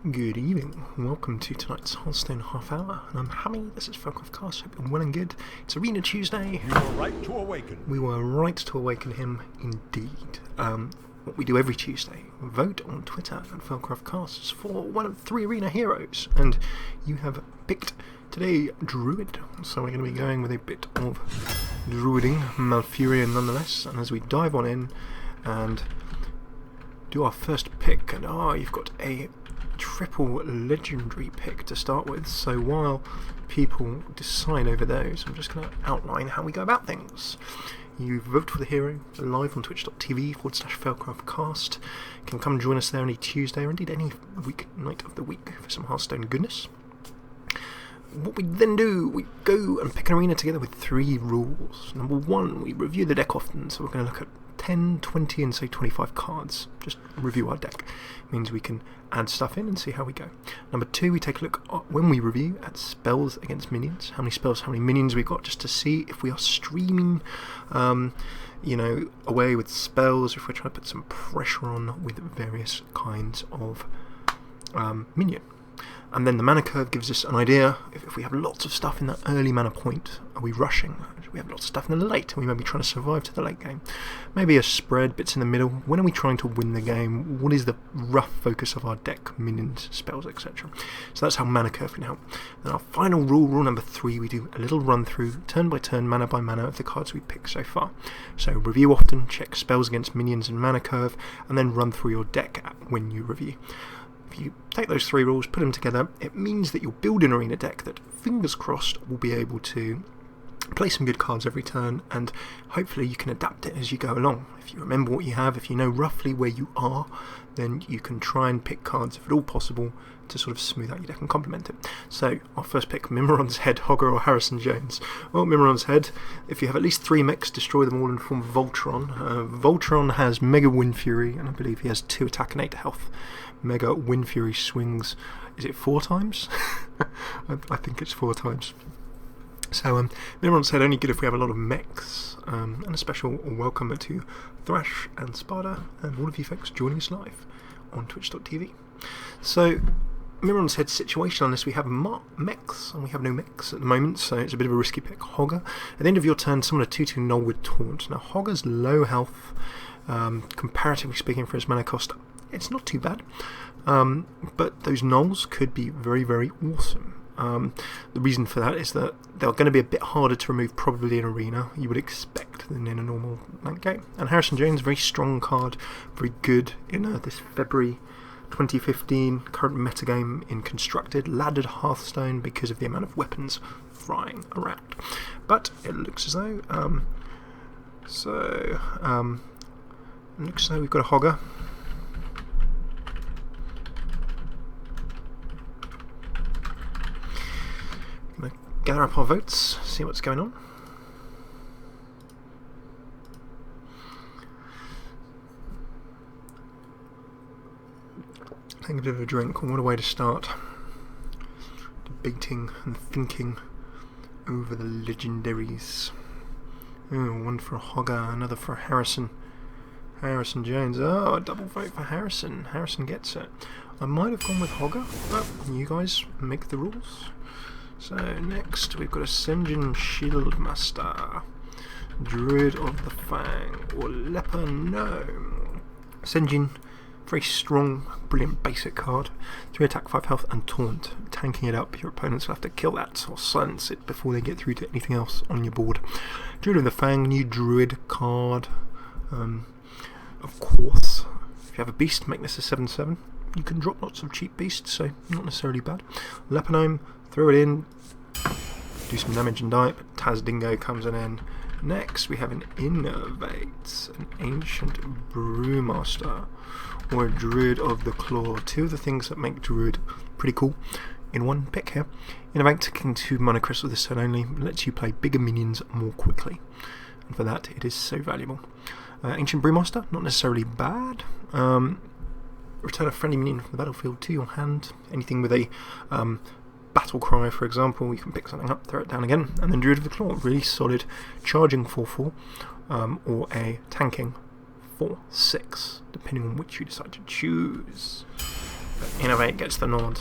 Good evening, welcome to tonight's Hearthstone half hour, and I'm Hammy, this is FailCraft Casts, hope you're well and good. It's Arena Tuesday. You were right to awaken. We were right to awaken him, indeed. What we do every Tuesday, vote on Twitter at FailCraft Casts for one of 3 arena heroes, and you have picked today Druid, so we're going to be going with a bit of Druiding, Malfurion nonetheless, and as we dive on in and do our first pick, and you've got a triple legendary pick to start with, so while people decide over those, I'm just going to outline how we go about things. You vote for the hero live on twitch.tv/FailCraftCast. You can come join us there any Tuesday or indeed any weeknight of the week for some Hearthstone goodness. What we then do, we go and pick an arena together with 3 rules. Number 1, we review the deck often, so we're going to look at 10, 20 and say 25 cards. Just review our deck. It means we can add stuff in and see how we go. Number 2, we take a look when we review at spells against minions. How many spells, how many minions we've got, just to see if we are streaming away with spells, if we're trying to put some pressure on with various kinds of minion. And then the mana curve gives us an idea. If we have lots of stuff in that early mana point, are we rushing? We have lots of stuff in the late, and we may be trying to survive to the late game. Maybe a spread, bits in the middle. When are we trying to win the game? What is the rough focus of our deck, minions, spells, etc.? So that's how mana curve can help. Then our final rule, rule number 3, we do a little run through, turn by turn, mana by mana of the cards we pick so far. So review often, check spells against minions and mana curve, and then run through your deck when you review. If you take those 3 rules, put them together, it means that you'll build an arena deck that, fingers crossed, will be able to play some good cards every turn, and hopefully you can adapt it as you go along. If you remember what you have, if you know roughly where you are, then you can try and pick cards, if at all possible, to sort of smooth out your deck and complement it. So, our first pick, Mimiron's Head, Hogger or Harrison Jones. Well, Mimiron's Head, if you have at least 3 mechs, destroy them all and form Voltron. Voltron has Mega Wind Fury, and I believe he has 2 attack and 8 health. Mega Wind Fury swings, is it 4 times? I think it's 4 times. So, Mimiron's Head only good if we have a lot of mechs, and a special welcome to Thrash and Sparta and all of you folks joining us live on twitch.tv. So, Mimiron's Head situation, unless we have mechs, and we have no mechs at the moment, so it's a bit of a risky pick. Hogger, at the end of your turn, summon a 2/2 Null with Taunt. Now, Hogger's low health, comparatively speaking for his mana cost, it's not too bad, but those Nulls could be very, very awesome. The reason for that is that they're going to be a bit harder to remove probably in Arena, you would expect, than in a normal late game. And Harrison Jones, very strong card, very good in this February 2015 current metagame in Constructed, laddered Hearthstone because of the amount of weapons flying around. But it looks as though, we've got a Hogger. Gather up our votes, see what's going on. Take a bit of a drink, what a way to start. Debating and thinking over the legendaries. One for Hogger, another for Harrison Jones. A double vote for Harrison. Harrison gets it. I might have gone with Hogger, but you guys make the rules. So next we've got a Senjin Shieldmaster, Druid of the Fang, or Leper Gnome. Senjin, very strong, brilliant basic card. 3 attack, 5 health and taunt. Tanking it up, your opponents will have to kill that or silence it before they get through to anything else on your board. Druid of the Fang, new Druid card. Of course, if you have a beast, make this a 7/7. You can drop lots of cheap beasts, so not necessarily bad. Leper Gnome, throw it in, do some damage and die, but Taz Dingo comes in. Next we have an innervates, an ancient brewmaster, or a Druid of the Claw. 2 of the things that make Druid pretty cool in one pick here. Innervate, taking 2 mana crystals this turn only, lets you play bigger minions more quickly, and for that it is so valuable. Ancient brewmaster, not necessarily bad. Return a friendly minion from the battlefield to your hand. Anything with a battle cry, for example, you can pick something up, throw it down again. And then Druid of the Claw, really solid charging 4/4, or a tanking 4/6, depending on which you decide to choose. Innervate gets the nod.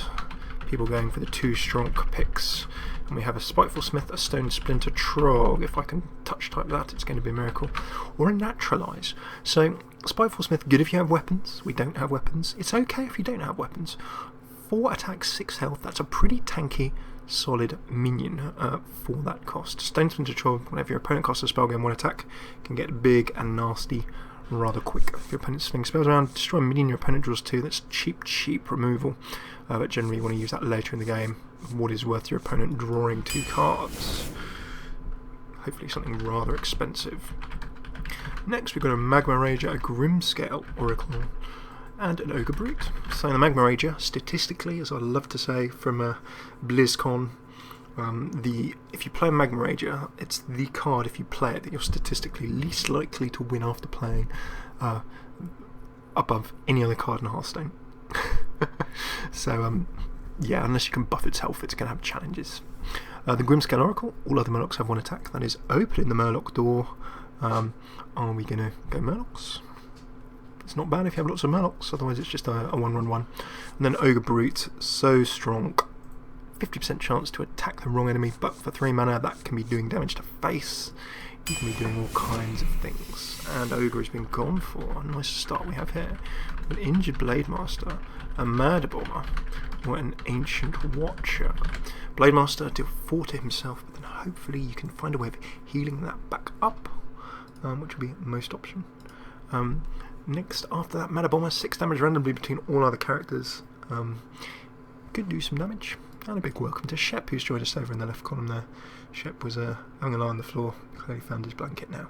People going for the 2 strong picks. And we have a Spiteful Smith, a Stone Splinter Trog. If I can touch type that, it's going to be a miracle. Or a Naturalize. So, Spiteful Smith, good if you have weapons. We don't have weapons. It's okay if you don't have weapons. 4 attack, 6 health. That's a pretty tanky, solid minion for that cost. Stone Splinter Trog, whenever your opponent casts a spell game 1 attack, can get big and nasty rather quick. If your opponent swings spells around, destroy a minion your opponent draws 2. That's cheap removal. But generally you want to use that later in the game. What is worth your opponent drawing 2 cards? Hopefully something rather expensive. Next we've got a Magma Rager, a Grimscale Oracle, and an Ogre Brute. So the Magma Rager, statistically, as I love to say from BlizzCon, if you play a Magma Rager, it's the card, if you play it, that you're statistically least likely to win after playing above any other card in Hearthstone. So, yeah, unless you can buff its health, it's going to have challenges. The Grimscale Oracle, all other Murlocs have 1 attack, that is opening the Murloc door. Are we going to go Murlocs? It's not bad if you have lots of Murlocs, otherwise it's just a 1-1-1. And then Ogre Brute, so strong. 50% chance to attack the wrong enemy, but for 3 mana that can be doing damage to face. You can be doing all kinds of things. And Ogre has been gone for. A nice start we have here. An Injured Blade Master, a Mad Bomber, or an Ancient Watcher. Blade Master deal 4 to himself, but then hopefully you can find a way of healing that back up, which will be most option. Next, after that, Mad Bomber, 6 damage randomly between all other characters. Could do some damage. And a big welcome to Shep, who's joined us over in the left column there. Shep was having a lie on the floor, clearly found his blanket now.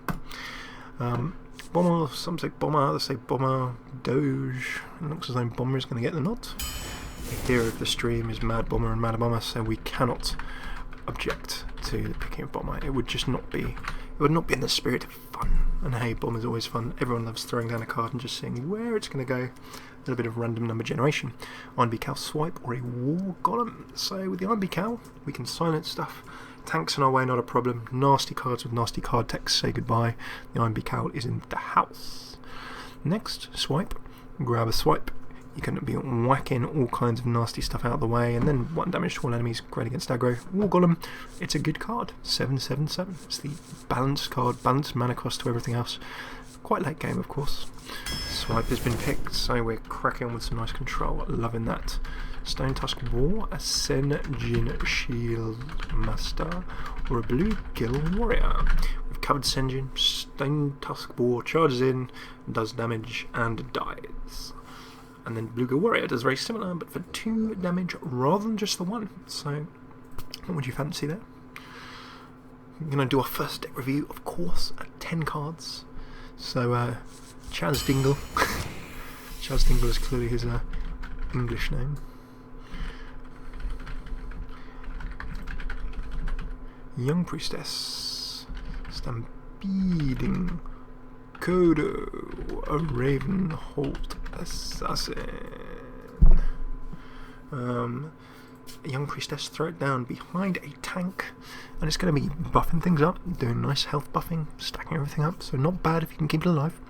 Bomber, some say Bomber, others say Bomber, Doge. It looks as though Bomber is going to get the nod. The hero of the stream is Mad Bomber and Mad Bomber, so we cannot object to the picking of Bomber. It would just not be, it would not be in the spirit of fun. And hey, Bomber's always fun. Everyone loves throwing down a card and just seeing where it's going to go. A little bit of random number generation. IB Cow Swipe or a War Golem. So with the IB Cow, we can silence stuff. Tanks in our way, not a problem. Nasty cards with nasty card text, say goodbye. The IB Cow is in the house. Next, swipe. Grab a swipe. You can be whacking all kinds of nasty stuff out of the way, and then 1 damage to all enemies, great against aggro. War Golem, it's a good card. 7/7/7. It's the balanced card, balanced mana cost to everything else. Quite late game, of course. Swipe has been picked, so we're cracking on with some nice control. Loving that. Stone Tusk War, a Senjin Shield Master, or a Blue Gill Warrior. We've covered Senjin. Stone Tusk War charges in, does damage, and dies. And then Blue Gill Warrior does very similar, but for 2 damage rather than just the 1. So, what would you fancy there? We're going to do our first deck review, of course, at 10 cards. So, Chaz Dingle. Chaz Dingle is clearly his English name. Young Priestess. Stampeding Kodo. A Ravenholt Assassin. A Young Priestess, throw it down behind a tank, and it's going to be buffing things up, doing nice health buffing, stacking everything up, so not bad if you can keep it alive.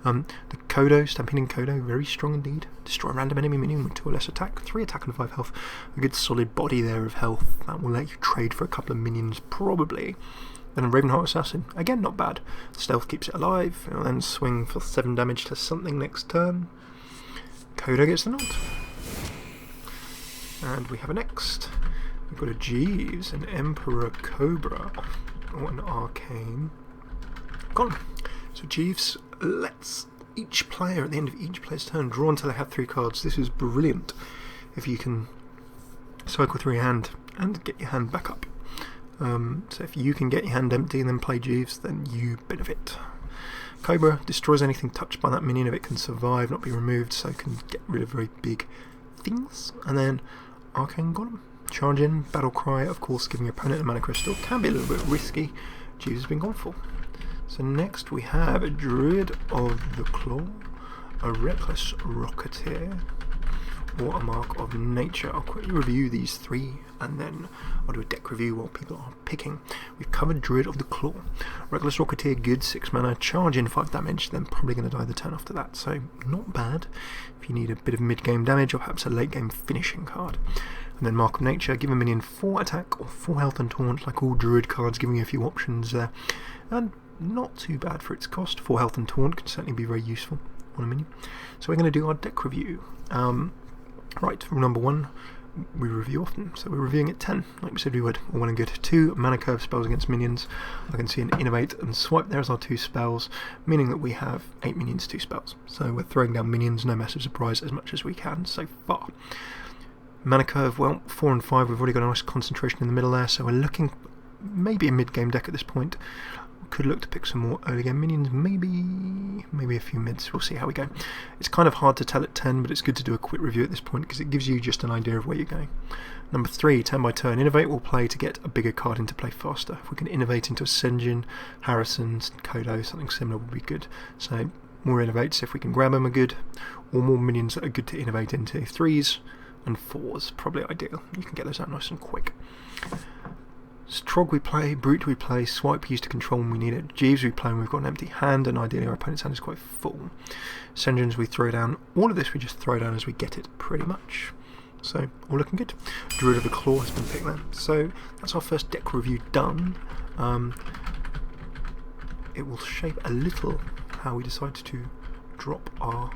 The Kodo, Stampeding Kodo, very strong indeed. Destroy a random enemy minion with 2 or less attack, 3 attack and 5 health. A good solid body there of health, that will let you trade for a couple of minions probably. Then a Ravenheart Assassin, again not bad. Stealth keeps it alive, and then swing for 7 damage to something next turn. Kodo gets the nod. And we have a next. We've got a Jeeves, an Emperor Cobra, or an Arcane Golem. So Jeeves lets each player, at the end of each player's turn, draw until they have 3 cards. This is brilliant if you can cycle through your hand and get your hand back up. So if you can get your hand empty and then play Jeeves, then you benefit. Cobra destroys anything touched by that minion if it can survive, not be removed, so it can get rid of very big things. And then Arcane Golem. Charge in, Battle Cry, of course giving your opponent a mana crystal can be a little bit risky. Jeeves has been gone for. So next we have a Druid of the Claw, a Reckless Rocketeer, or a Mark of Nature. I'll quickly review these three and then I'll do a deck review while people are picking. We've covered Druid of the Claw. Reckless Rocketeer, good, 6 mana, charge in 5 damage, then probably going to die the turn after that, so not bad if you need a bit of mid-game damage or perhaps a late-game finishing card. And then Mark of Nature, give a minion 4 attack or 4 health and taunt, like all Druid cards, giving you a few options there. And not too bad for its cost. 4 health and taunt can certainly be very useful on a minion. So we're going to do our deck review. Right, rule number 1, we review often, so we're reviewing at 10, like we said we would, all well and good. 2 mana curve spells against minions. I can see an innervate and swipe there as our 2 spells, meaning that we have 8 minions, 2 spells. So we're throwing down minions, no massive surprise, as much as we can so far. Mana curve, well, 4 and 5, we've already got a nice concentration in the middle there, so we're looking maybe a mid-game deck at this point. Could look to pick some more early game minions, maybe a few mids, we'll see how we go. It's kind of hard to tell at 10, but it's good to do a quick review at this point because it gives you just an idea of where you're going. Number 3, turn by turn, innovate will play to get a bigger card into play faster. If we can innovate into Ascension, Harrison's, Kodo, something similar would be good. So more innovates if we can grab them are good, or more minions that are good to innovate into. 3s and 4s, probably ideal. You can get those out nice and quick. Trog we play, Brute we play, Swipe used to control when we need it, Jeeves we play when we've got an empty hand and ideally our opponent's hand is quite full. Ascensions we throw down, all of this we just throw down as we get it pretty much. So all looking good. Druid of the Claw has been picked there. So that's our first deck review done. It will shape a little how we decide to drop our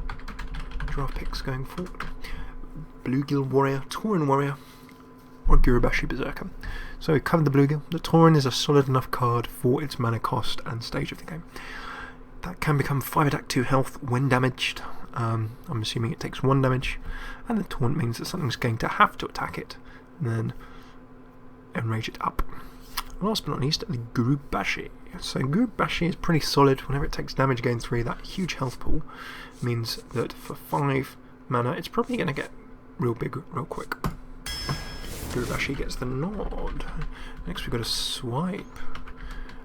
draft picks going forward. Bluegill Warrior, Tauren Warrior, or Gurubashi Berserker. So we've covered the Bluegill. The Tauren is a solid enough card for its mana cost and stage of the game. That can become 5 attack, 2 health when damaged. I'm assuming it takes 1 damage, and the taunt means that something's going to have to attack it, and then enrage it up. Last but not least, the Gurubashi. So Gurubashi is pretty solid. Whenever it takes damage gain 3, that huge health pool means that for 5 mana, it's probably going to get real big real quick. Gurubashi gets the nod. Next we've got a Swipe.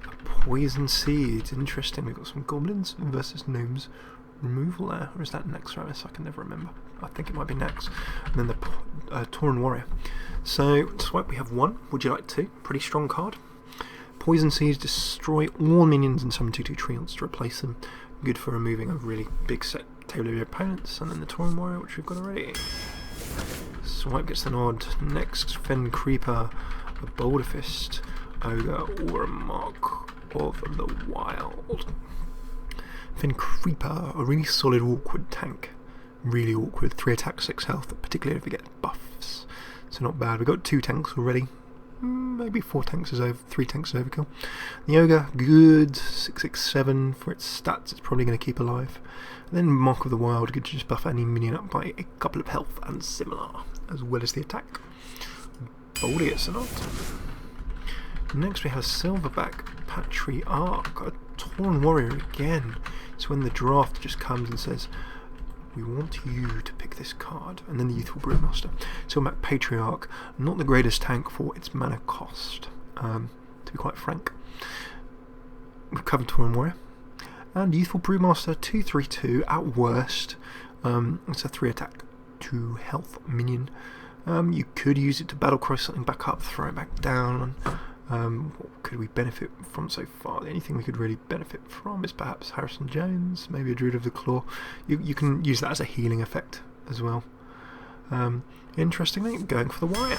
A Poison Seed. Interesting, we've got some goblins versus gnomes removal there. Or is that next, Ramis? I can never remember. I think it might be next. And then the Tauren Warrior. So, Swipe we have 1. Would you like 2? Pretty strong card. Poison Seeds destroy all minions and summon 2/2 treants to replace them. Good for removing a really big set table of your opponents. And then the Tauren Warrior, which we've got already. Swipe gets the nod. Next, Fen Creeper, a Boulder Fist, Ogre, or a Mark of the Wild. Fen Creeper, a really solid awkward tank. Really awkward. 3 attack, 6 health, particularly if we get buffs. So not bad. We've got 2 tanks already. Maybe 4 tanks is over, 3 tanks is overkill. The Ogre, good. 6/6/7 for its stats. It's probably going to keep alive. And then Mark of the Wild, good to just buff any minion up by a couple of health and similar, as well as the attack. Boldius or not. Next we have a Silverback Patriarch, a Tauren Warrior again. It's when the draft just comes and says, we want you to pick this card. And then the Youthful Brewmaster. Silverback Patriarch, not the greatest tank for its mana cost, to be quite frank. We've covered Tauren Warrior. And Youthful Brewmaster, 2/3/2 at worst. It's a 3 attack, 2 health minion. You could use it to battle cross something back up, throw it back down. What could we benefit from so far? The only thing we could really benefit from is perhaps Harrison Jones, maybe a Druid of the Claw. You can use that as a healing effect as well. Interestingly, going for the Warrior.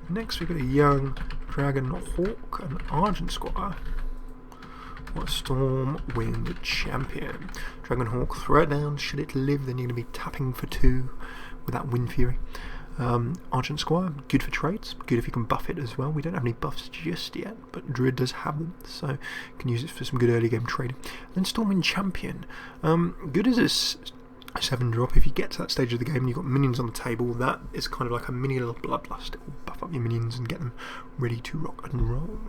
Next we've got a young Dragon Hawk, an Argent Squire. What a Stormwind Champion. Dragon Hawk, throw it down. Should it live, then you're going to be tapping for 2 with that Wind Fury. Argent Squire, good for trades. Good if you can buff it as well. We don't have any buffs just yet, but Druid does have them, so you can use it for some good early game trading. And then Stormwind Champion. Good as a 7 drop. If you get to that stage of the game and you've got minions on the table, that is kind of like a mini little bloodlust. It will buff up your minions and get them ready to rock and roll.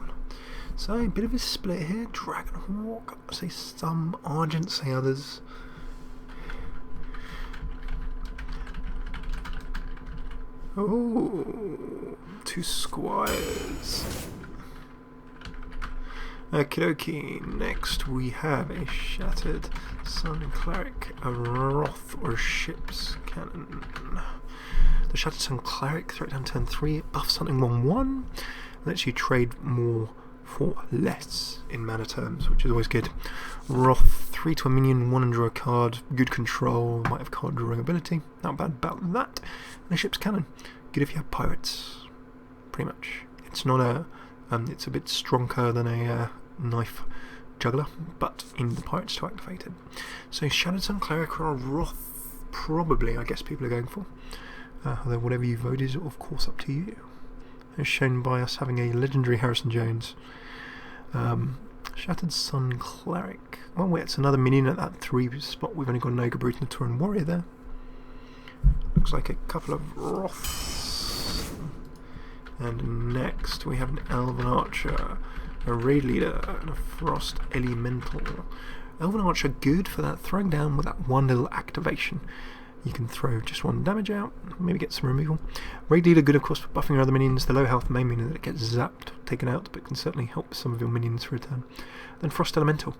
So, a bit of a split here. Dragon Hawk, I say some, Argent say others. Oh, 2 squires. Okie dokie. Next we have a Shattered Sun Cleric, a Wrath or Ship's Cannon. The Shattered Sun Cleric, throw it down turn 3, it buffs something 1/1, lets you trade more for less in mana terms, which is always good. Wrath, 3 to a minion, 1 and draw a card, good control, might have card drawing ability, not bad about that. And a Ship's Cannon, good if you have pirates, pretty much. It's not a, it's a bit stronger than a knife juggler, but in the pirates to activate it. So Shattered Sun Cleric or a Wrath, probably, I guess people are going for. Although whatever you vote is of course up to you. As shown by us having a legendary Harrison Jones. Shattered Sun Cleric. Oh wait, it's another minion at that 3 spot. We've only got an Ogre Brute and a Tauren Warrior there. Looks like a couple of Wraths. And next we have an Elven Archer, a Raid Leader, and a Frost Elemental. Elven Archer good for that throwing down with that one little activation. You can throw just 1 damage out, maybe get some removal. Raid Leader good of course for buffing your other minions. The low health may mean that it gets zapped, taken out, but can certainly help some of your minions for a turn. Then Frost Elemental.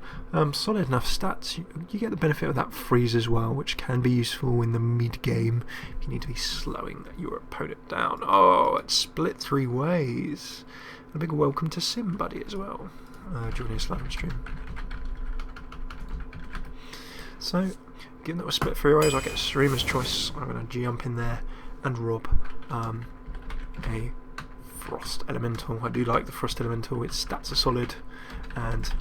Solid enough stats. You get the benefit of that freeze as well, which can be useful in the mid-game if you need to be slowing your opponent down. Oh, it's split 3 ways. And a big welcome to Sim Buddy as well. Joining us live on stream. So, given that we're split 3 ways, I get streamer's choice. I'm going to jump in there and rob a Frost Elemental. I do like the Frost Elemental, its stats are solid, and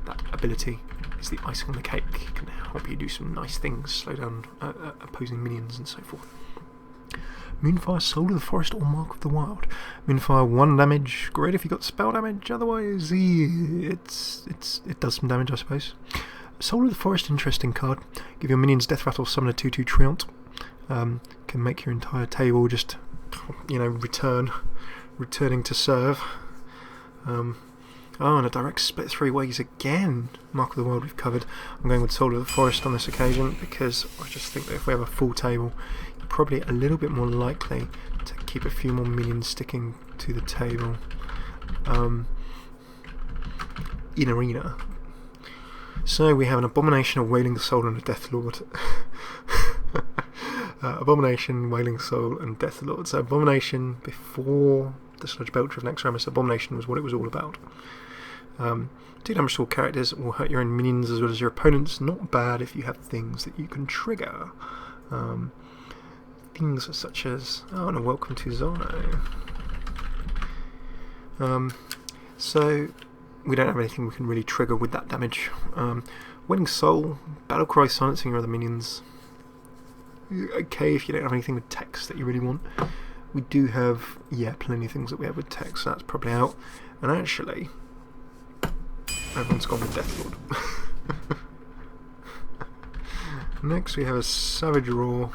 that ability is the icing on the cake. It can help you do some nice things, slow down opposing minions and so forth. Moonfire, Soul of the Forest or Mark of the Wild. Moonfire 1 damage, great if you got spell damage, otherwise it does some damage I suppose. Soul of the Forest, interesting card. Give your minions Death Rattle, summon a 2/2 Treant. Can make your entire table just, you know, returning to serve. Oh, and a direct split 3 ways again. Mark of the World we've covered. I'm going with Soul of the Forest on this occasion because I just think that if we have a full table, you're probably a little bit more likely to keep a few more minions sticking to the table in Arena. So we have an Abomination, a Wailing Soul and a Death Lord. Abomination, Wailing Soul and Death Lord. So Abomination, before the Sludge Belcher of Nexramus, Abomination was what it was all about. 2 damage to all characters, will hurt your own minions as well as your opponents. Not bad if you have things that you can trigger. Things such as, oh, and a Welcome to Zano. So we don't have anything we can really trigger with that damage. Wailing Soul, Battlecry, silencing your other minions. Okay if you don't have anything with text that you really want. We do have, yeah, plenty of things that we have with text, so that's probably out. And actually, everyone's gone with Death Lord. Next we have a Savage Roar,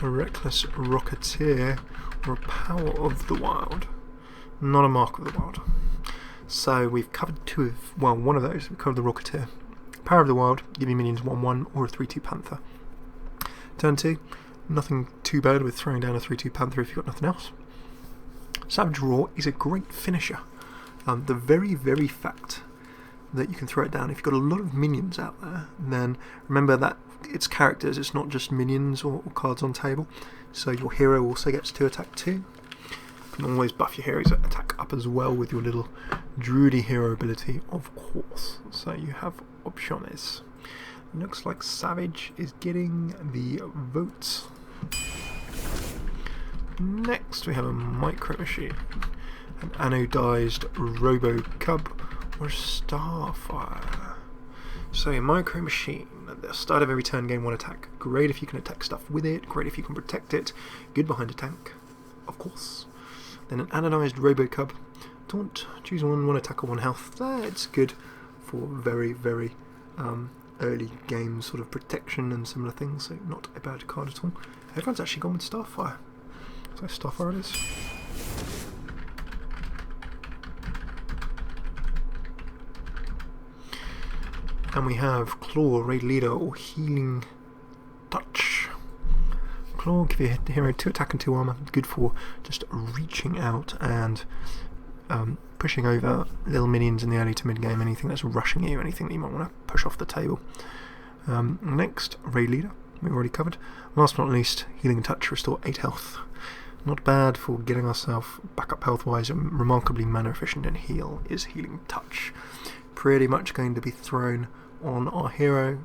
a Reckless Rocketeer, or a Power of the Wild. Not a Mark of the Wild. So we've covered one of those. We've covered the Rocketeer. Power of the Wild, give your minions 1/1 or a 3/2 Panther. Turn 2, nothing too bad with throwing down a 3/2 Panther if you've got nothing else. Savage Roar is a great finisher. The very, very fact that you can throw it down, if you've got a lot of minions out there, then remember that it's characters, it's not just minions or cards on table. So your hero also gets to attack 2. You can always buff your hero's attack up as well with your little Druidy hero ability, of course. So you have options. Looks like Savage is getting the votes. Next we have a Micro Machine, an Anodized Robo Cub, or Starfire. So a Micro Machine, at the start of every turn gain 1 attack. Great if you can attack stuff with it, great if you can protect it, good behind a tank, of course. Then an Anodized Robo Cub, taunt, choose 1 attack or 1 health. That's good for very, very early game sort of protection and similar things, so not a bad card at all. Everyone's actually gone with Starfire. So Starfire it is. And we have Claw, Raid Leader, or Healing Touch. Claw, give your hero 2 attack and 2 armor. Good for just reaching out and pushing over little minions in the early to mid game, anything that's rushing you, anything that you might want to push off the table. Next, Raid Leader, we've already covered. Last but not least, Healing Touch, restore 8 health. Not bad for getting ourselves back up health wise, and remarkably mana efficient in heal is Healing Touch. Pretty much going to be thrown on our hero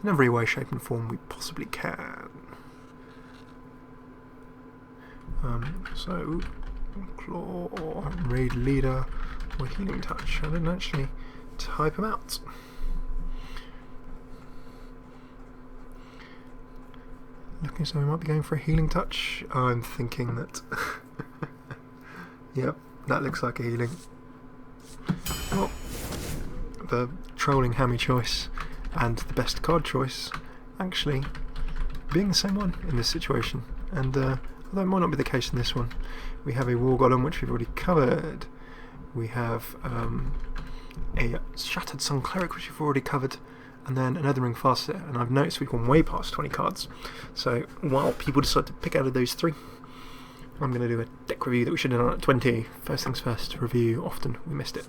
in every way, shape and form we possibly can. So, Claw or Raid Leader or Healing Touch. I didn't actually type them out. Looking so we might be going for a Healing Touch. I'm thinking that... Yep, that looks like a healing. Well, the trolling hammy choice and the best card choice actually being the same one in this situation. And although it might not be the case in this one, we have a War Golem, which we've already covered. We have a Shattered Sun Cleric, which we've already covered. And then another Ring Faster, and I've noticed we've gone way past 20 cards. So while people decide to pick out of those 3, I'm going to do a deck review that we should have done at 20. First things first, review often, we missed it.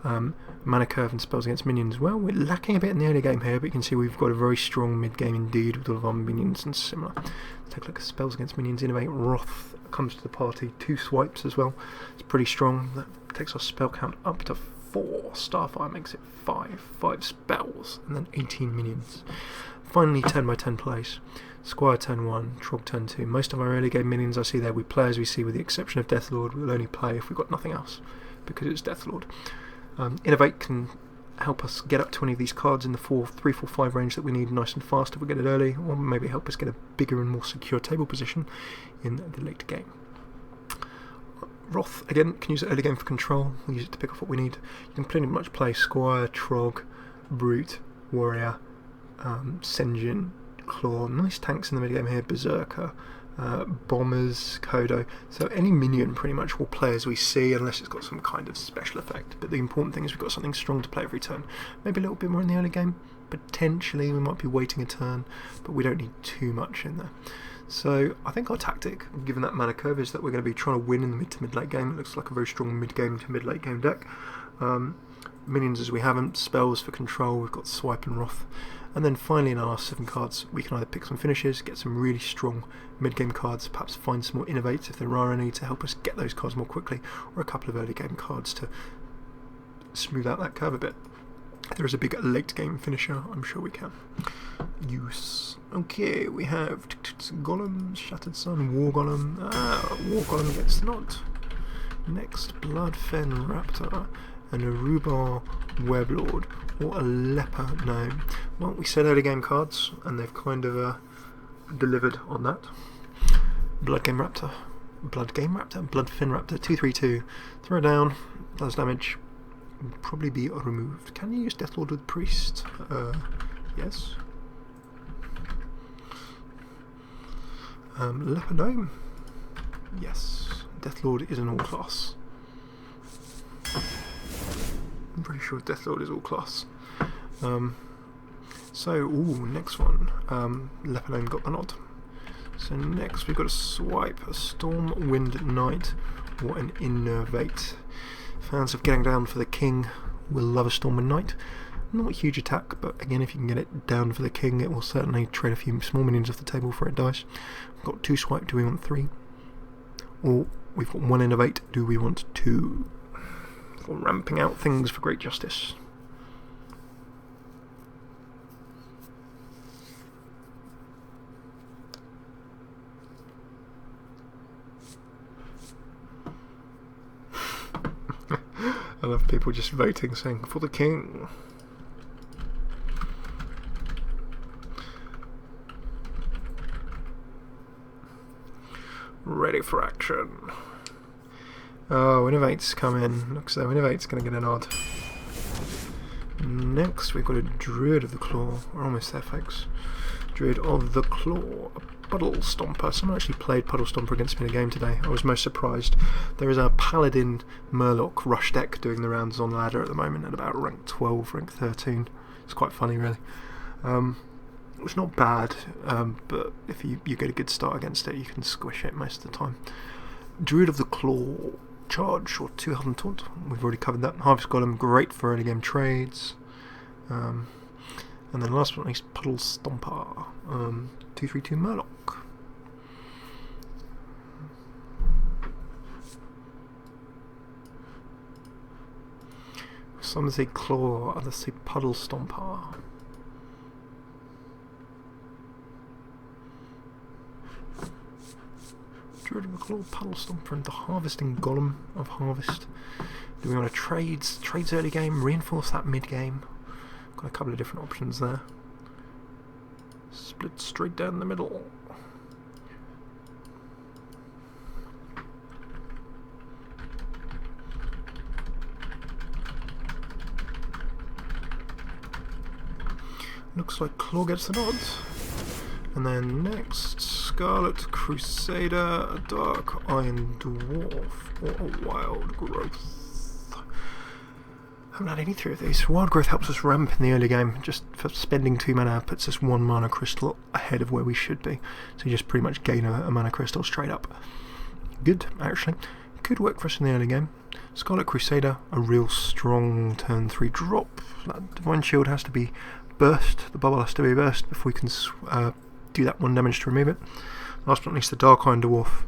Mana curve and spells against minions. Well, we're lacking a bit in the early game here, but you can see we've got a very strong mid game indeed with all of our minions and similar. Let's take a look at spells against minions. Innervate Wrath comes to the party, 2 swipes as well. It's pretty strong. That takes our spell count up to 4. Starfire makes it 5 spells, and then 18 minions. Finally, 10 by 10 plays. Squire turn 1, Trog turn 2. Most of our early game minions I see there, we play as we see, with the exception of Deathlord. We'll only play if we've got nothing else, because it's Deathlord. Innervate can help us get up to any of these cards in the 3, 4, 5 range that we need nice and fast if we get it early, or maybe help us get a bigger and more secure table position in the late game. Wrath, again, can use it early game for control. We'll use it to pick off what we need. You can pretty much play Squire, Trog, Brute, Warrior, Sen'jin, Claw. Nice tanks in the mid game here. Berserker, Bombers, Kodo. So any minion pretty much will play as we see, unless it's got some kind of special effect. But the important thing is we've got something strong to play every turn. Maybe a little bit more in the early game. Potentially we might be waiting a turn, but we don't need too much in there. So I think our tactic, given that mana curve, is that we're going to be trying to win in the mid to mid late game. It looks like a very strong mid game to mid late game deck. Minions as we haven't, spells for control, we've got Swipe and Wrath. And then finally in our last 7 cards we can either pick some finishes, get some really strong mid game cards, perhaps find some more innervates if there are any to help us get those cards more quickly, or a couple of early game cards to smooth out that curve a bit. If there is a big late game finisher, I'm sure we can use. Okay, we have Golem, Shattered Sun, War Golem. War Golem gets knocked. Next, Bloodfen Raptor and a Rhubarb Weblord, or a Leper Gnome. Well, we said early game cards, and they've kind of delivered on that. Bloodfen Raptor, Bloodfen Raptor, 2/3/2. Throw down, does damage. Probably be removed. Can you use Deathlord with Priest? Yes. Leper Gnome? Yes. Deathlord is an all class. I'm pretty sure Deathlord is all class. Next one. Leper Gnome got the nod. So next we've got a swipe, a Stormwind Knight, or an Innervate. Fans of getting down for the king will love a Stormwind Knight. Not a huge attack, but again, if you can get it down for the king, it will certainly trade a few small minions off the table before it dies. We've got 2 swipe, do we want 3? Or we've got 1 innervate, do we want 2? For ramping out things for great justice. I love people just voting, saying, for the king. Ready for action. Oh, Innervate's come in. Looks though Innervate's going to get a nod. Next, we've got a Druid of the Claw. We're almost there, folks. Druid of the Claw. Puddle Stomper. Someone actually played Puddle Stomper against me in a game today. I was most surprised. There is a Paladin Murloc Rush deck doing the rounds on ladder at the moment at about rank 12, rank 13. It's quite funny, really. It's not bad, but if you get a good start against it, you can squish it most of the time. Druid of the Claw. charge or 2 health and taunt. We've already covered that. Harvest Golem, great for early game trades. And then last but not least, Puddle Stomper, 2/3/2 Murloc. Some say Claw, others say Puddle Stomper. Druid of a Claw, Puddle Stomper, and the Harvesting Golem of Harvest. Do we want to trades early game, reinforce that mid game? Got a couple of different options there. Split straight down the middle. Looks like Claw gets the nod. And then next, Scarlet Crusader, a Dark Iron Dwarf, or a Wild Growth. Haven't had any 3 of these. Wild Growth helps us ramp in the early game. Just for spending 2 mana puts us 1 mana crystal ahead of where we should be. So you just pretty much gain a mana crystal straight up. Good, actually. Could work for us in the early game. Scarlet Crusader, a real strong turn 3 drop. That Divine Shield has to be burst. The bubble has to be burst before we can do that 1 damage to remove it. Last but not least, the Dark Iron Dwarf.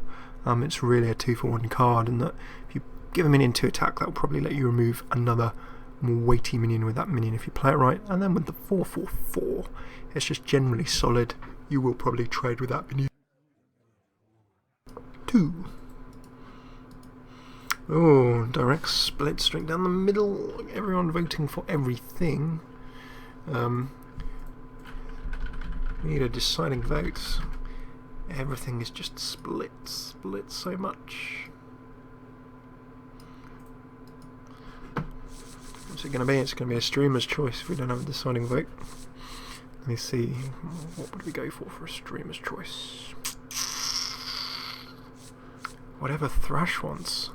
It's really a 2-for-1 card, and that if you give a minion to attack, that will probably let you remove another more weighty minion with that minion if you play it right. And then with the 4/4/4, it's just generally solid. You will probably trade with that minion. 2. Oh, direct split straight down the middle. Everyone voting for everything. We need a deciding vote. Everything is just split so much. What's it going to be? It's going to be a streamer's choice if we don't have a deciding vote. Let me see. What would we go for a streamer's choice? Whatever Thrash wants.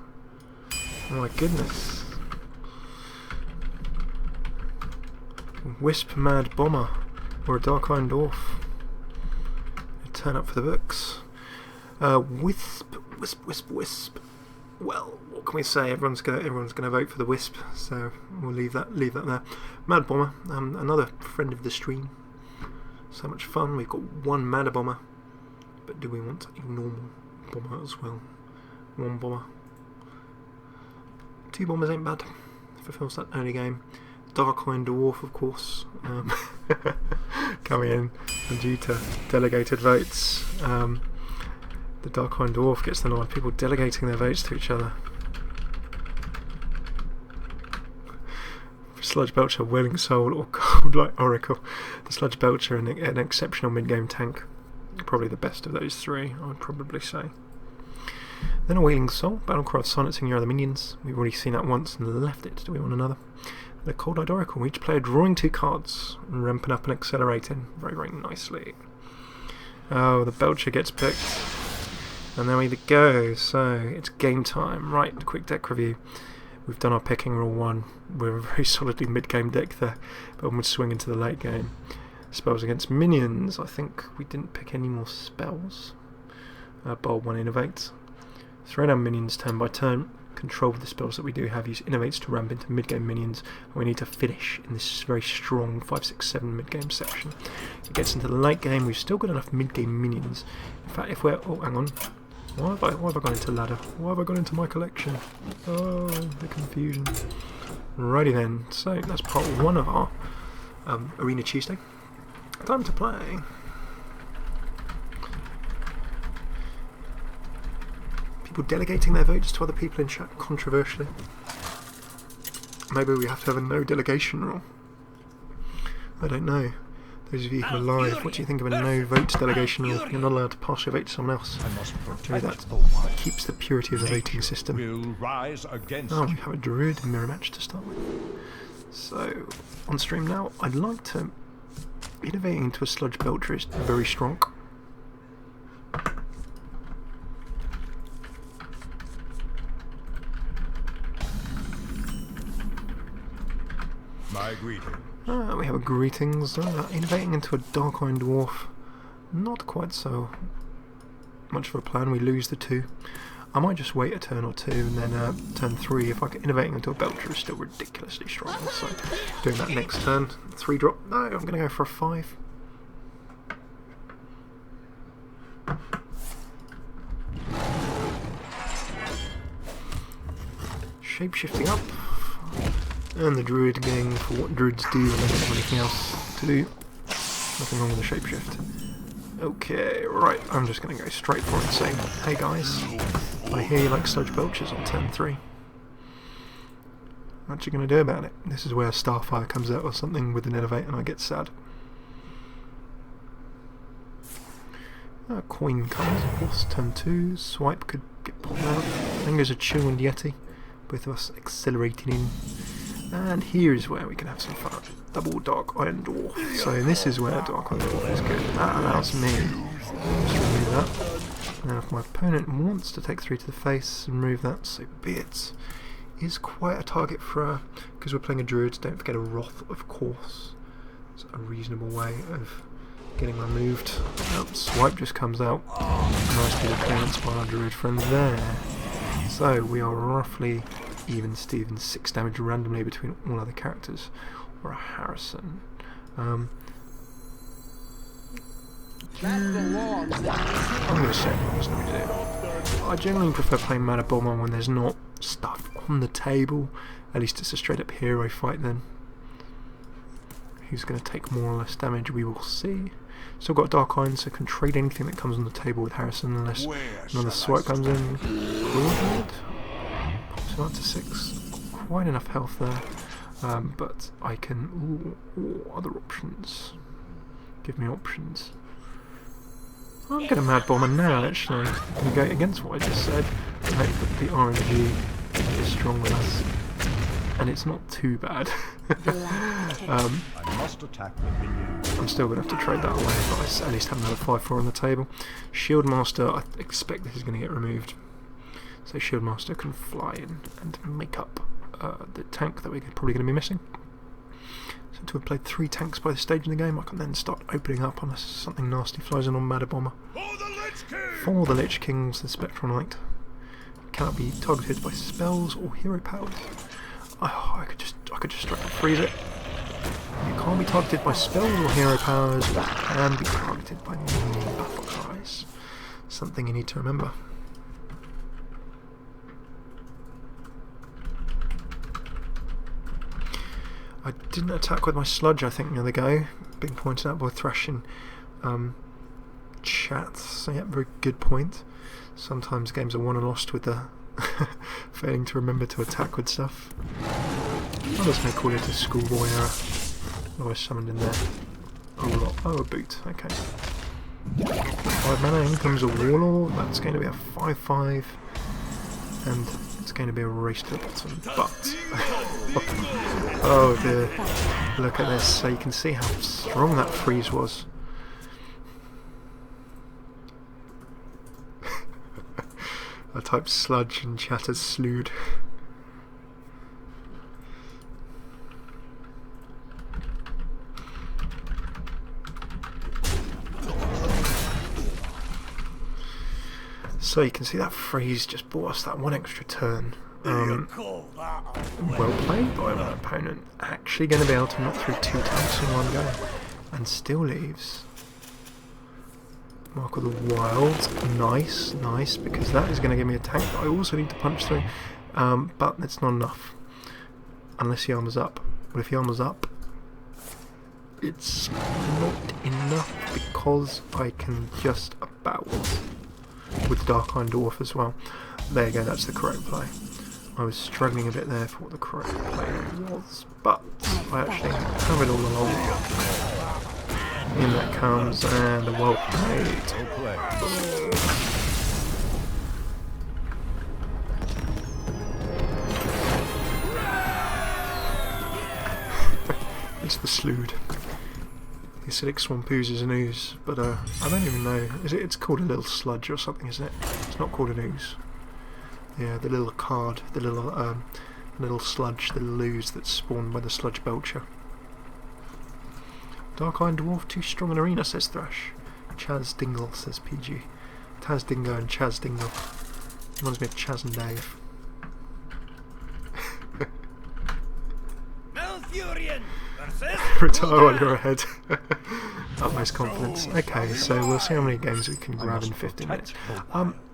Oh my goodness. Wisp Mad Bomber or a Dark Iron Dwarf. Turn up for the books. Wisp. Well, what can we say? Everyone's gonna vote for the Wisp, so we'll leave that there. Mad Bomber, another friend of the stream. So much fun. We've got 1 Mad Bomber, but do we want a normal bomber as well? 1 bomber. 2 bombers ain't bad. Fulfills that early game. Dark Iron Dwarf, of course, coming in, and due to delegated votes, the Dark Iron Dwarf gets the nod. People delegating their votes to each other. Sludge Belcher, Wailing Soul, or Cold Light Oracle. The Sludge Belcher, an exceptional mid-game tank. Probably the best of those 3, I would probably say. Then a Wailing Soul, Battlecraft silencing your other minions. We've already seen that once and left it. Do we want another? The Cold Light Oracle, each player drawing 2 cards, and ramping up and accelerating very, very nicely. Oh, the Belcher gets picked. And there we go. So, it's game time. Right, quick deck review. We've done our picking rule 1. We're a very solidly mid-game deck there, but we'll swing into the late game. Spells against minions. I think we didn't pick any more spells. Bold 1 innervates. Throw down minions turn by turn. Control the spells that we do have. Use innervates to ramp into mid-game minions. And we need to finish in this very strong 5, 6, 7 mid-game section. It gets into the late game. We've still got enough mid-game minions. In fact, if we're... Oh, hang on. Why have I gone into ladder? Why have I gone into my collection? Oh, the confusion. Righty then. So, that's part 1 of our Arena Tuesday. Time to play. People delegating their votes to other people in chat controversially. Maybe we have to have a no delegation rule. I don't know. Those of you who are live, what do you think of a no vote delegation rule? You're not allowed to pass your vote to someone else. Maybe that keeps the purity of the voting system. Oh, we have a Druid mirror match to start with. So, on stream now, I'd like to... Innovating into a Sludge Belcher is very strong. My greetings. We have a greetings. Innovating into a Dark Iron Dwarf. Not quite so much of a plan. We lose the 2. I might just wait a turn or two and then turn 3, if I get innovating into a Belcher is still ridiculously strong. So doing that next turn, 3 drop. No, I'm going to go for a 5. Shape-shifting up. And the Druid getting for what Druids do when they don't have anything else to do. Nothing wrong with the shapeshift. Okay, right, I'm just going to go straight for it and say, hey guys, I hear you like sludge belchers on turn 3. What you going to do about it? This is where Starfire comes out or something with an innervate and I get sad. Coin comes, of course, turn 2, swipe could get popped out. Then goes a Chill and Yeti, both of us accelerating in. And here's where we can have some fun. Double Dark Iron Dwarf. So this is where Dark Iron Dwarf is good. That allows me to remove that. Now if my opponent wants to take 3 to the face and remove that, so be it. Is quite a target for because we're playing a Druid, don't forget a Wrath, of course. It's a reasonable way of getting removed. Swipe just comes out. Nice bit of clearance by our Druid friend there. So we are roughly even Steven, 6 damage randomly between all other characters, or a Harrison. I'm going to say what I'm going to do. I generally prefer playing Mana Bomber when there's not stuff on the table. At least it's a straight up hero fight then. Who's going to take more or less damage, we will see. Still got Dark Iron, so can trade anything that comes on the table with Harrison unless another swipe comes in. Pops him up to 6. Quite enough health there. But I can... Ooh, other options. Give me options. I'm going to Mad Bomber now, actually. I'm going to go against what I just said. I hope that the RNG is strong with us. And it's not too bad. I'm still going to have to trade that away, but I at least have another 5-4 on the table. Shield Master, I expect this is going to get removed. So Shield Master can fly in and make up the tank that we're probably going to be missing. So to have played 3 tanks by this stage in the game, I can then start opening up unless something nasty flies in on Mad Bomber. For the Lich Kings, the Spectral Knight cannot be targeted by spells or hero powers. Oh, I could just straight up freeze it. You can't be targeted by spells or hero powers, but can be targeted by minion battle cries. Something you need to remember. I didn't attack with my sludge, I think, the other go. Being pointed out by Thrash in chat. So yeah, very good point. Sometimes games are won and lost with the failing to remember to attack with stuff. I was going to call it a schoolboy error. What have I summoned in there? Oh, a boot. Okay. 5 mana, in comes a Warlord. That's going to be a 5/5. And it's going to be a race to the bottom. But... oh dear. Look at this. So you can see how strong that freeze was. I typed sludge and chat as slewed. So you can see that freeze just bought us that 1 extra turn. Well played by my opponent. Actually going to be able to knock through 2 tanks in one go. And still leaves Mark of the Wild. Nice, nice, because that is going to give me a tank that I also need to punch through. But it's not enough. Unless he armors up. But if he armors up, it's not enough because I can just about... with Dark Iron Dwarf as well. There you go, that's the correct play. I was struggling a bit there for what the correct play was, but I actually have it all along. In that comes, and a well played. It's the slewed. The acidic swamp oozes and ooze, but I don't even know. It's called a little sludge or something, isn't it? It's not called an ooze. Yeah, the little card, the little sludge, the little ooze that's spawned by the sludge belcher. Dark Iron Dwarf too strong in arena, says Thrash. Chaz Dingle, says PG. Taz Dingo and Chaz Dingle. Reminds me of Chaz and Dave. Malfurion versus Retire while you're ahead. Utmost confidence. Okay, so we'll see how many games we can grab in 15 minutes.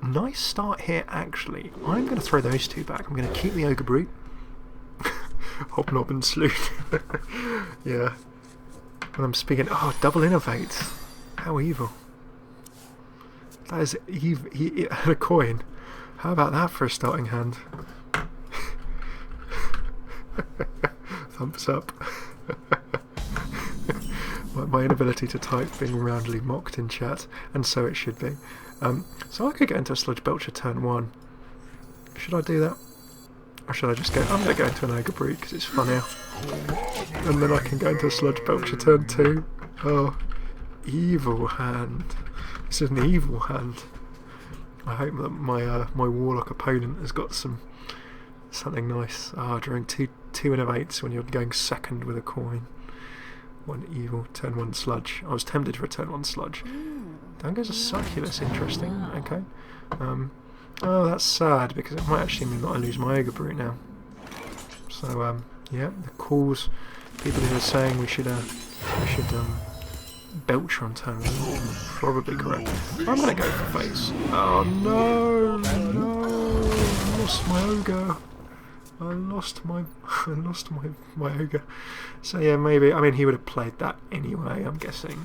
Nice start here, actually. I'm going to throw those two back. I'm going to keep the Ogre Brute. Hobnob and Sleuth. Yeah. When I'm speaking... Oh, double innervates. How evil. That is evil. He had a coin. How about that for a starting hand? Thumbs up. My inability to type being roundly mocked in chat, and so it should be. So I could get into a Sludge Belcher turn 1. Should I do that? Or should I just go... I'm going to go into an Ogre Brute because it's funnier. And then I can go into a Sludge Belcher turn 2. Oh, evil hand. This is an evil hand. I hope that my Warlock opponent has got something nice. Drawing two innervates when you're going second with a coin. One evil, turn 1 sludge. I was tempted for a turn 1 sludge. Down goes a Succubus, interesting. Okay. Oh, that's sad because it might actually mean that I lose my Ogre Brute now. So, yeah, the calls, people who are saying we should Belcher on turn 1, probably correct. I'm gonna go for face. Oh no, no! I lost my Ogre. I lost my Ogre. So yeah, maybe. I mean, he would have played that anyway. I'm guessing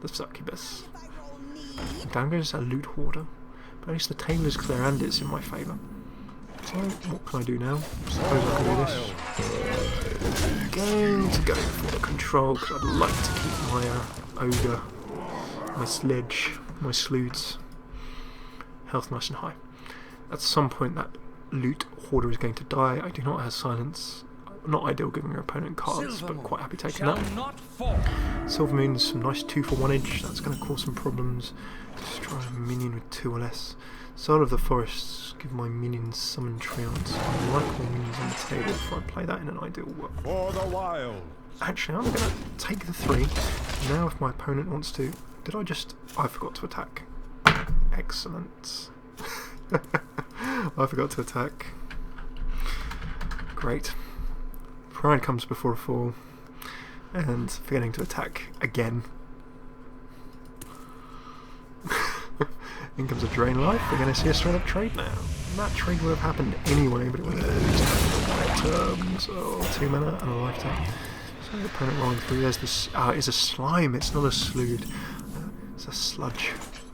the Succubus. Down goes a Loot Hoarder. But at least the table is clear and it's in my favour. So what can I do now? Suppose I can do this. Going to go for the control because I'd like to keep my Ogre, my Sledge, my Sleuths health nice and high. At some point that Loot Hoarder is going to die. I do not have silence. Not ideal giving your opponent cards, but quite happy taking that. Silver Moon's some nice 2-for-1-age. That's going to cause some problems. Destroy a minion with 2 or less. Soul of the Forests. Give my minions summon treants. I like more minions on the table before I play that in an ideal world. For the wild. Actually, I'm going to take the 3. Now if my opponent wants to... I forgot to attack. Excellent. I forgot to attack. Great. Pride comes before a fall. And forgetting to attack again. In comes a Drain Life. We're going to see a straight up trade now. That trade would have happened anyway, but it would have at least happened in terms of 2 mana and a lifetime. So the opponent rolling through. There's this. It's a slime. It's not a Slewed. It's a sludge.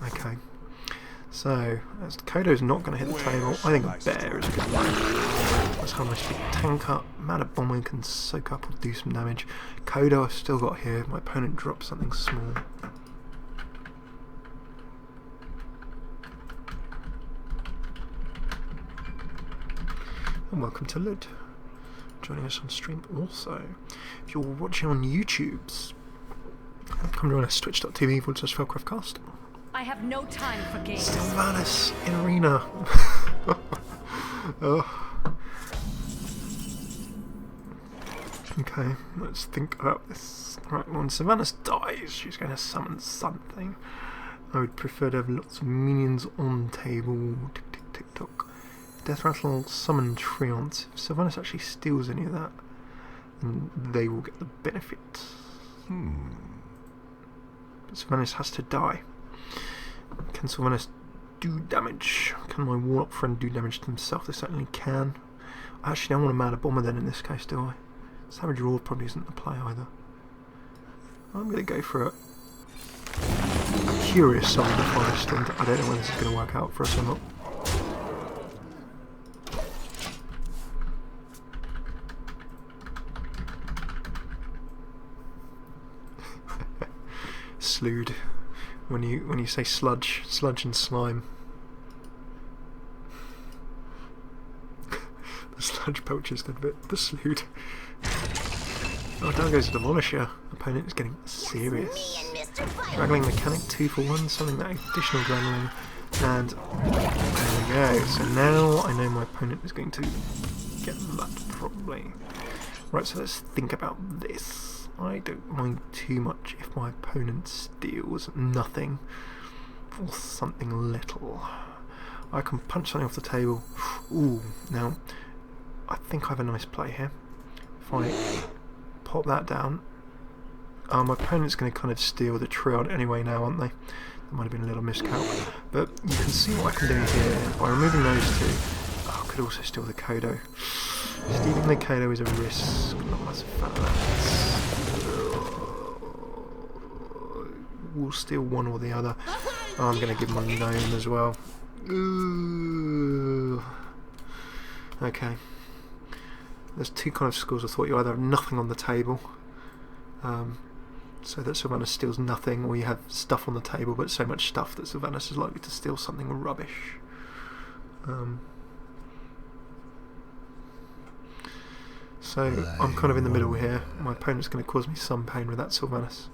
Okay. So, as Kodo's not going to hit the table, I think a bear is a good one. That's how much big tank up. Mana Bomber can soak up or do some damage. Kodo I've still got here. My opponent drops something small. And welcome to Lid. Joining us on stream also. If you're watching on YouTube's, come join us, twitch.tv/FailCraft Cast. I have no time for games. Sylvanas in arena. Oh. Okay, let's think about this. Right, when Sylvanas dies, she's going to summon something. I would prefer to have lots of minions on table. Tick tick tick tock. Death Rattle, summon treants. If Sylvanas actually steals any of that, then they will get the benefit. But Sylvanas has to die. Can Sylvanas do damage? Can my Warlock friend do damage to himself? They certainly can. Actually, I want a Mana Bomber then in this case, do I? Savage Roar probably isn't the play either. I'm going to go for a Curious Soul of the Forest, and I don't know when this is going to work out for us or not. Slewed. When you say sludge and slime. The Sludge Belcher's good bit. The Slewed. Oh, down goes the Demolisher. Opponent is getting serious. Draggling Mechanic 2-for-1, something that additional draggling. And there we go. So now I know my opponent is going to get that probably. Right, so let's think about this. I don't mind too much if my opponent steals nothing or something little. I can punch something off the table. Ooh, now I think I have a nice play here. If I pop that down, my opponent's going to kind of steal the Druid anyway now, aren't they? That might have been a little miscalc. But you can see what I can do here by removing those two. Oh, I could also steal the Kodo. Stealing the Kodo is a risk. Not much fun of that. We'll steal one or the other. Oh, I'm going to give him a gnome as well. Ooh. Okay. There's two kind of schools of thought. You either have nothing on the table, so that Sylvanas steals nothing, or you have stuff on the table but so much stuff that Sylvanas is likely to steal something rubbish. So I'm kind of in the middle here. My opponent's going to cause me some pain with that Sylvanas.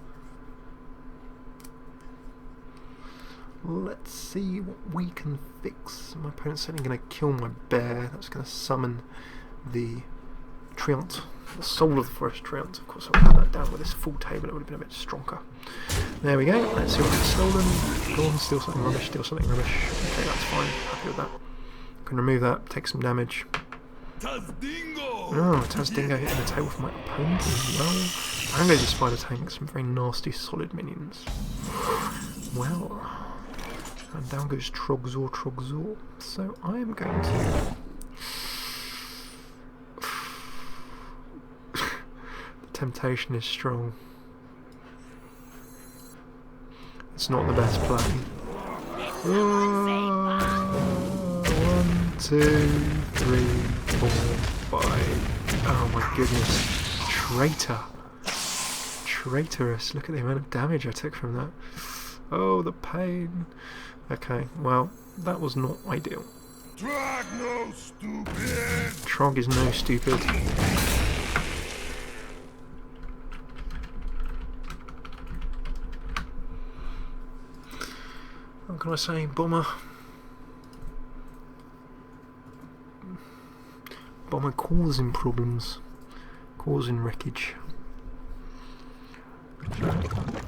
Let's see what we can fix. My opponent's certainly going to kill my bear. That's going to summon the Treant, the soul of the forest Treant. Of course, I'll put that down with this full table. It would have been a bit stronger. There we go. Let's see what gets stolen. Go on, steal something rubbish. Steal something rubbish. Okay, that's fine. Happy with that. Can remove that. Take some damage. Oh, Tazdingo hitting the table for my opponent as well. I'm going to spider tank some very nasty solid minions. Well. And down goes Trogzor. So I am going to... The temptation is strong. It's not the best play. 1, 2, 3, 4, 5. Oh my goodness. Traitor. Traitorous. Look at the amount of damage I took from that. Oh, the pain. Okay, well, that was not ideal. Trog no stupid. Trog is no stupid. What can I say? Bomber. Bomber causing problems. Causing wreckage.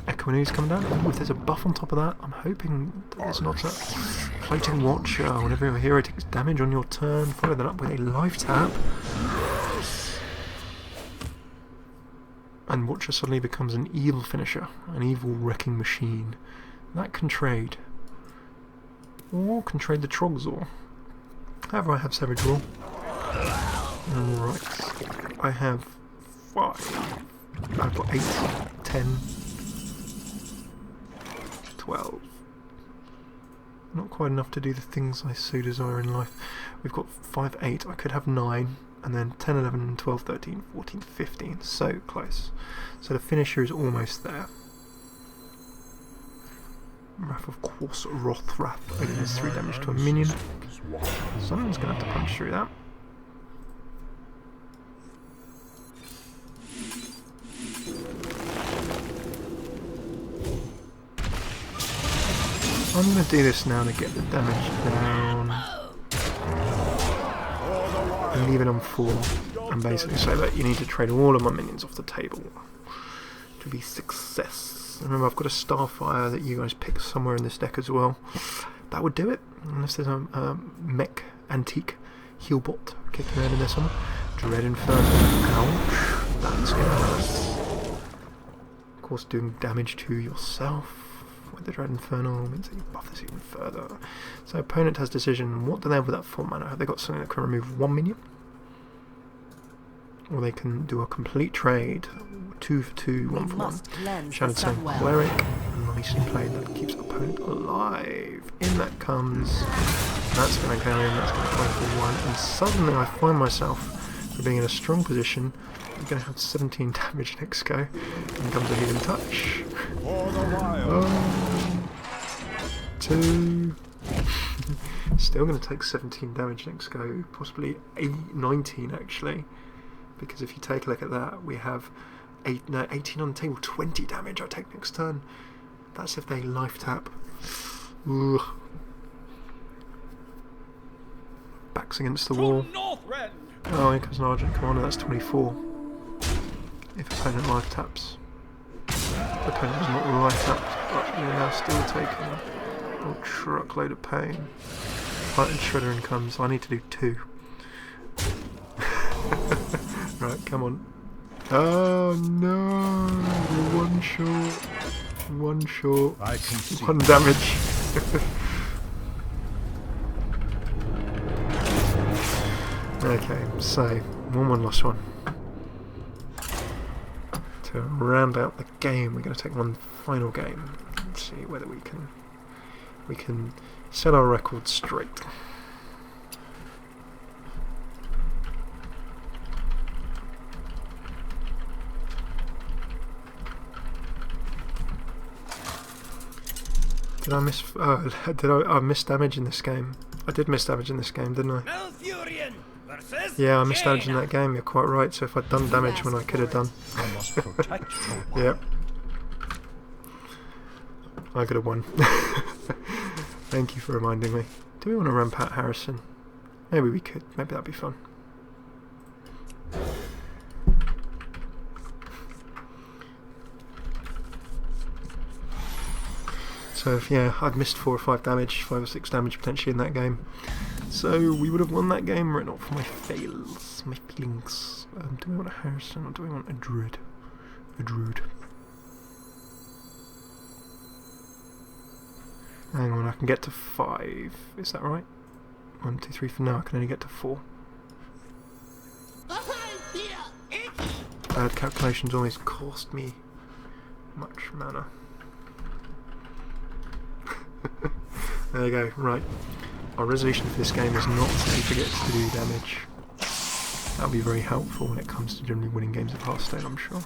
Echomanoo's coming down. Ooh, if there's a buff on top of that, I'm hoping that there's not a floating watcher. Whenever your hero takes damage on your turn, follow that up with a life tap. And watcher suddenly becomes an evil finisher, an evil wrecking machine. That can trade. Or can trade the Trogzor. However, I have Savage Roar. Right. I have 5. I've got 8, 10, 12. Not quite enough to do the things I so desire in life. We've got 5, 8. I could have 9, and then 10, 11, 12, 13, 14, 15. So close. So the finisher is almost there. Wrath of course, Wrath only does 3 damage to a minion. Someone's going to have to punch through that. I'm going to do this now to get the damage down and leave it on 4 and basically say that you need to trade all of my minions off the table to be success. Remember, I've got a Starfire that you guys pick somewhere in this deck as well. That would do it, unless there's a mech antique healbot kicking around in there somewhere. Dread Inferno, ouch, that's going to hurt. Of course, doing damage to yourself with the Dread Infernal means that you buff this even further. So opponent has decision. What do they have with that 4 mana? Have they got something that can remove 1 minion? Or they can do a complete trade. 2 for 2, 1 for 1. Shattered Stone Cleric. Nicely played. That keeps opponent alive. In that comes. That's going to go in. That's going to go for 1. And suddenly I find myself, for being in a strong position, I'm going to have 17 damage next go. And comes a Healing Touch. 2. Still going to take 17 damage next go. Possibly 19 actually. Because if you take a look at that, we have 18 on the table, 20 damage I take next turn. That's if they life tap. Ugh. Backs against the wall. Oh, here comes an Argent Commander, that's 24. If opponent life taps. Opponent is not life tapped, but you're now still taking a truckload of pain. Fighting Shredder in comes. I need to do 2. Right, come on. Oh no! One short. One short. I can see. 1 damage. Okay, so 1-1 lost 1. To round out the game, we're going to take one final game and see whether we can set our record straight. Did I miss? I miss damage in this game? I did miss damage in this game, didn't I? Yeah, I missed damage in that game. You're quite right. So if I'd done damage when I could have done, yep, I could have won. Thank you for reminding me. Do we want to run Pat Harrison? Maybe we could. Maybe that'd be fun. So if, yeah, I've missed 4 or 5 damage, 5 or 6 damage potentially in that game. So we would have won that game written off my fails, my feelings. Do we want a Harrison or do we want a Druid? A Druid. Hang on, I can get to 5. Is that right? 1, 2, 3 for now. I can only get to 4. Bad calculations always cost me much mana. There you go, right. Our resolution for this game is not to forget to do damage. That'll be very helpful when it comes to generally winning games of Hearthstone, I'm sure.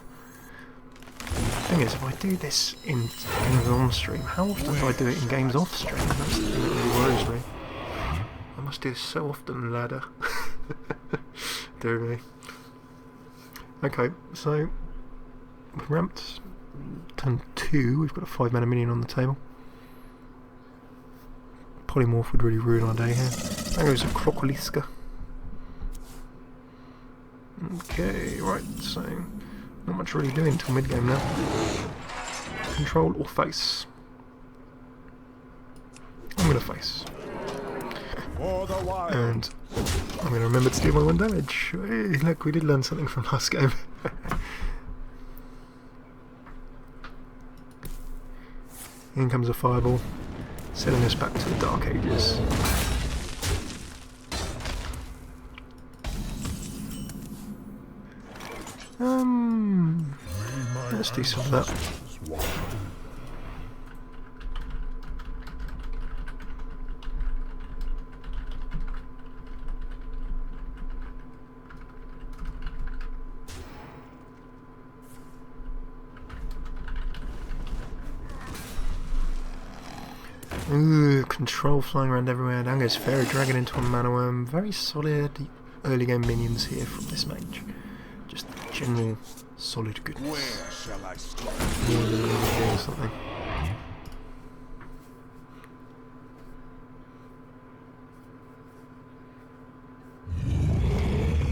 The thing is, if I do this in games on stream, how often do I do it in games off stream? That's the thing that really worries me. I must do this so often, ladder. Dear me. Okay, so we've ramped turn 2, we've got a 5 mana minion on the table. Polymorph would really ruin our day here. That goes a Crocoliska. Okay, right, so not much really doing until mid game now. Control or face? I'm gonna face. And I'm gonna remember to do my 1 damage. Hey, look, we did learn something from last game. In comes a fireball, sending us back to the Dark Ages. Let's do some of that. Ooh, control flying around everywhere. Down goes Fairy Dragon into a Mana Worm. Very solid early game minions here from this mage. Just general solid goodness. Where shall I start? More than or something.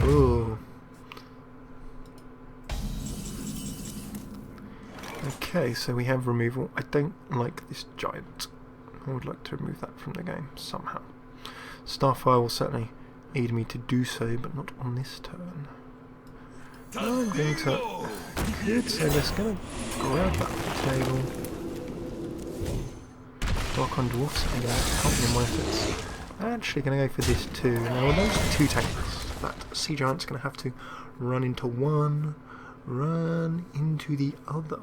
Ooh. Okay, so we have removal. I don't like this giant. I would like to remove that from the game somehow. Starfire will certainly aid me to do so, but not on this turn. I'm going to... Good, so let's go grab that from the table. Dark on Dwarfs, and help me in my efforts. I'm actually going to go for this too. Now, with those 2 tanks, that Sea Giant's going to have to run into one, run into the other.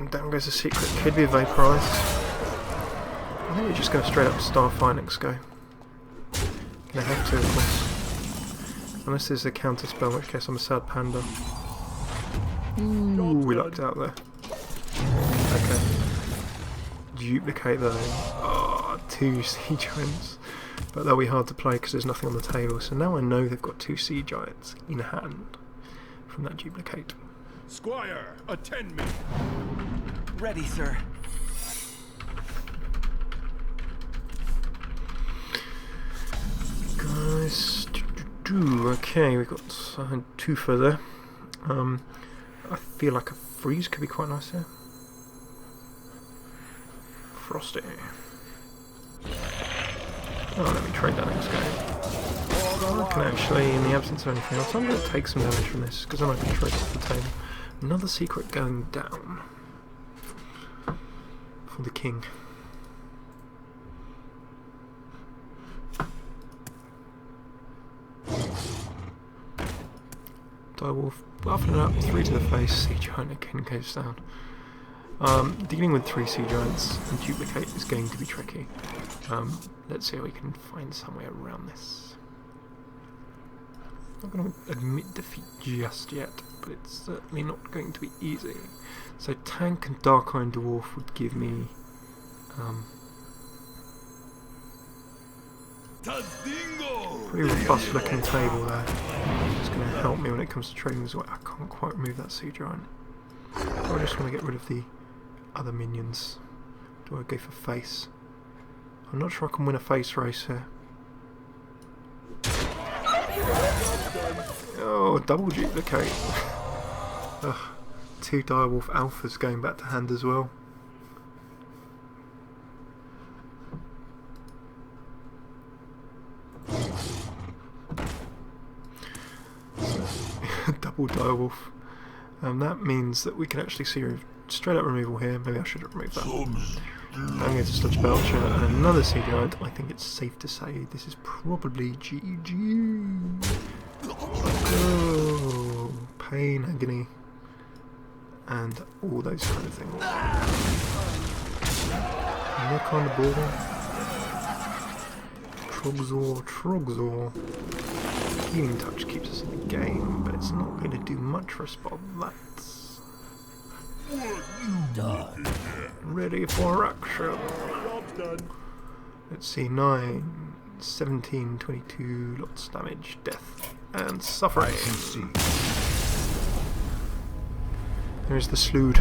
Down goes the secret. Could be vaporized. I think we just go straight up to Starfire next go. Gonna have to, of course. Unless there's a counter spell, in which case I'm a sad panda. Ooh, we lucked out there. Okay. Duplicate though. Oh, 2 Sea Giants. But they'll be hard to play because there's nothing on the table. So now I know they've got 2 Sea Giants in hand from that duplicate. Squire, attend me. Ready, sir. Guys, Okay, we've got 2 further. I feel like a freeze could be quite nice here. Frosty. Oh, let me trade that next game. I can actually, in the absence of anything else, I'm going to take some damage from this, because then I can trade off the table. Another secret going down. For the king. Direwolf, buffing it up, 3 to the face, Sea Giant again goes down. Dealing with 3 Sea Giants and duplicate is going to be tricky. Let's see how we can find some way around this. I'm not going to admit defeat just yet, but it's certainly not going to be easy. So Tank and Dark Iron Dwarf would give me pretty robust looking table there. It's going to help me when it comes to trading as well. I can't quite remove that Sea Giant. I just want to get rid of the other minions. Do I go for face? I'm not sure I can win a face race here. Oh, double duplicate. Ugh, 2 Direwolf Alphas going back to hand as well. Double Direwolf. That means that we can actually see straight up removal here. Maybe I should have removed that. I'm going to Sludge Belcher and another Sea Giant. I think it's safe to say this is probably GG. Oh, pain, agony, and all those kind of things. And what kind of ball? Trogzor. Healing Touch keeps us in the game, but it's not going to do much for us about that. Ready for action. Let's see, 9, 17, 22, lots of damage, death, and suffering. There's the Slood.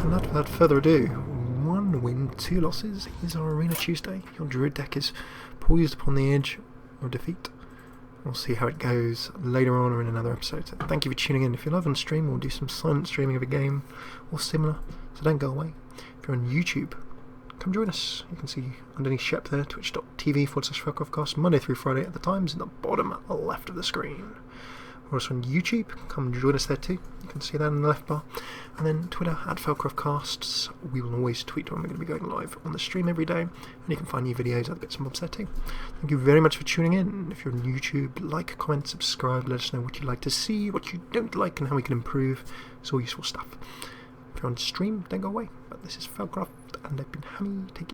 And that, without further ado, 1 win, 2 losses is our Arena Tuesday. Your Druid deck is poised upon the edge of defeat. We'll see how it goes later on or in another episode. So thank you for tuning in. If you're live on stream, we'll do some silent streaming of a game or similar, so don't go away. If you're on YouTube, come join us. You can see underneath Shep there, twitch.tv/FailCraft Casts, Monday through Friday at the times in the bottom left of the screen. We're also on YouTube, come join us there too. You can see that in the left bar. And then Twitter @FailCraft Casts. We will always tweet when we're going to be going live on the stream every day. And you can find new videos, other bits and bobs there too. Thank you very much for tuning in. If you're on YouTube, like, comment, subscribe, let us know what you'd like to see, what you don't like, and how we can improve. It's all useful stuff. If you're on stream, don't go away. But this is FailCraft, and I've been Hammy. Take care.